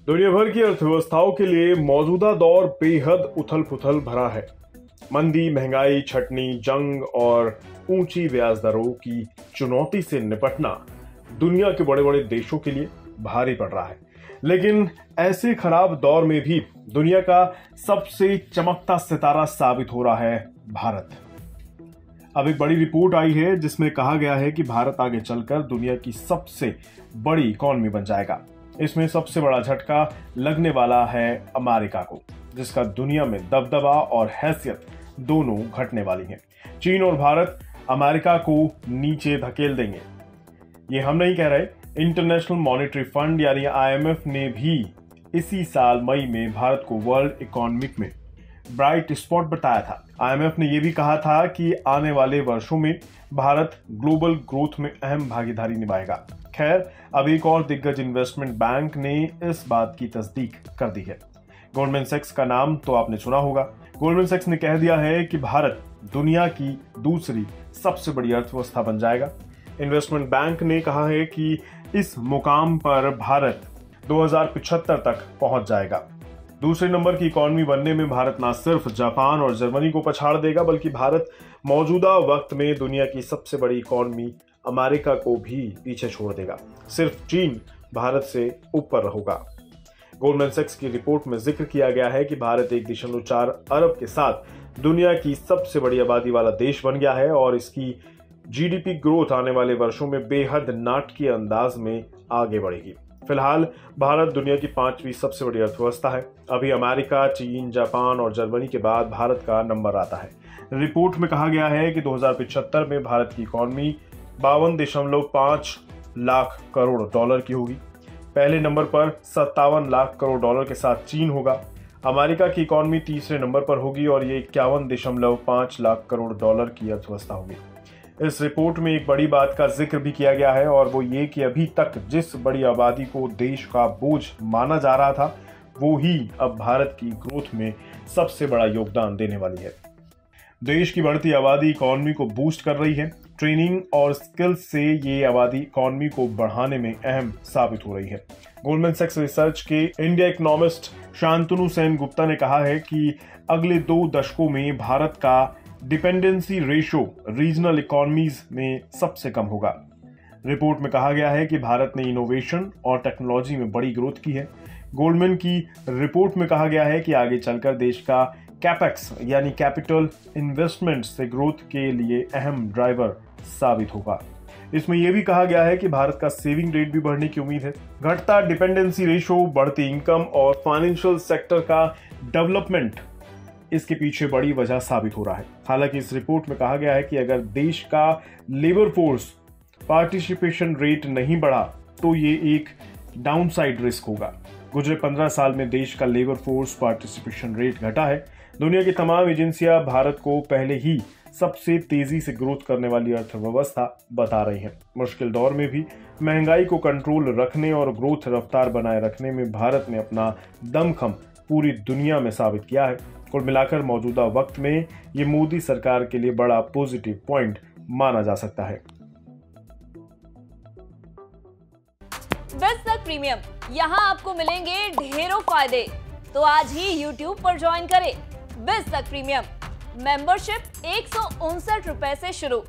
दुनिया भर की अर्थव्यवस्थाओं के लिए मौजूदा दौर बेहद उथल पुथल भरा है। मंदी, महंगाई, छटनी, जंग और ऊंची ब्याज दरों की चुनौती से निपटना दुनिया के बड़े बड़े देशों के लिए भारी पड़ रहा है। लेकिन ऐसे खराब दौर में भी दुनिया का सबसे चमकता सितारा साबित हो रहा है भारत। अब एक बड़ी रिपोर्ट आई है जिसमें कहा गया है कि भारत आगे चलकर दुनिया की सबसे बड़ी इकॉनमी बन जाएगा। इसमें सबसे बड़ा झटका लगने वाला है अमेरिका को, जिसका दुनिया में दबदबा और हैसियत दोनों घटने वाली है। चीन और भारत अमेरिका को नीचे धकेल देंगे। ये हम नहीं कह रहे, इंटरनेशनल मॉनेटरी फंड यानी IMF ने भी इसी साल मई में भारत को वर्ल्ड इकोनॉमिक में ब्राइट स्पॉट बताया था। IMF ने यह भी कहा था कि आने वाले वर्षों में भारत ग्लोबल ग्रोथ में अहम भागीदारी निभाएगा। खैर, अब एक और दिग्गज इन्वेस्टमेंट बैंक ने इस बात की तस्दीक कर दी है। गोल्डमैन सैक्स का नाम तो आपने सुना होगा। गोल्डमैन सैक्स ने कह दिया है कि भारत दुनिया की दूसरी सबसे बड़ी अर्थव्यवस्था बन जाएगा। इन्वेस्टमेंट बैंक ने कहा है कि इस मुकाम पर भारत 2075 तक पहुंच जाएगा। दूसरे नंबर की इकॉनमी बनने में भारत न सिर्फ जापान और जर्मनी को पछाड़ देगा, बल्कि भारत मौजूदा वक्त में दुनिया की सबसे बड़ी इकॉनमी अमेरिका को भी पीछे छोड़ देगा। सिर्फ चीन भारत से ऊपर रहेगा। गोल्डमैन सैक्स की रिपोर्ट में जिक्र किया गया है कि भारत 1.4 अरब के साथ दुनिया की सबसे बड़ी आबादी वाला देश बन गया है और इसकी GDP ग्रोथ आने वाले वर्षों में बेहद नाटकीय अंदाज में आगे बढ़ेगी। फिलहाल भारत दुनिया की 5वीं सबसे बड़ी अर्थव्यवस्था है। अभी अमेरिका, चीन, जापान और जर्मनी के बाद भारत का नंबर आता है। रिपोर्ट में कहा गया है कि 2075 में भारत की इकॉनमी 52.5 लाख करोड़ डॉलर की होगी। पहले नंबर पर 57 लाख करोड़ डॉलर के साथ चीन होगा। अमेरिका की इकॉनमी तीसरे नंबर पर होगी और ये 51.5 लाख करोड़ डॉलर की अर्थव्यवस्था होगी। इस रिपोर्ट में एक बड़ी बात का जिक्र भी किया गया है और वो ये कि अभी तक जिस बड़ी आबादी को देश का बोझ माना जा रहा था, वो ही अब भारत की ग्रोथ में सबसे बड़ा योगदान देने वाली है। देश की बढ़ती आबादी इकॉनमी को बूस्ट कर रही है। ट्रेनिंग और स्किल्स से ये आबादी इकॉनमी को बढ़ाने में अहम साबित हो रही है। गोल्डमैन सैक्स रिसर्च के इंडिया इकोनॉमिस्ट शांतनु सेन गुप्ता ने कहा है कि अगले 2 दशकों में भारत का डिपेंडेंसी रेशो रीजनल इकोनॉमीज में सबसे कम होगा। रिपोर्ट में कहा गया है कि भारत ने इनोवेशन और टेक्नोलॉजी में बड़ी ग्रोथ की है। गोल्डमैन की रिपोर्ट में कहा गया है कि आगे चलकर देश का कैपेक्स यानी कैपिटल इन्वेस्टमेंट से ग्रोथ के लिए अहम ड्राइवर साबित होगा। इसमें यह भी कहा गया है कि भारत का सेविंग रेट भी बढ़ने की उम्मीद है। घटता डिपेंडेंसी रेशो, बढ़ती इनकम और फाइनेंशियल सेक्टर का डेवलपमेंट इसके पीछे बड़ी वजह साबित हो रहा है। हालांकि इस रिपोर्ट में कहा गया है कि अगर देश का लेबर फोर्स पार्टिसिपेशन रेट नहीं बढ़ा तो ये एक डाउनसाइड रिस्क होगा। गुजरे 15 साल में देश का लेबर फोर्स पार्टिसिपेशन रेट घटा है। दुनिया की तमाम एजेंसियां भारत को पहले ही सबसे तेजी से ग्रोथ करने वाली अर्थव्यवस्था बता रही हैं। मुश्किल दौर में भी महंगाई को कंट्रोल रखने और ग्रोथ रफ्तार बनाए रखने में भारत ने अपना दमखम पूरी दुनिया में साबित किया है। कुल मिलाकर मौजूदा वक्त में ये मोदी सरकार के लिए बड़ा पॉजिटिव पॉइंट माना जा सकता है। बिज़ तक प्रीमियम, यहाँ आपको मिलेंगे ढेरों फायदे। तो आज ही YouTube पर ज्वाइन करें। बिज़ तक प्रीमियम मेंबरशिप 159 रुपए से शुरू।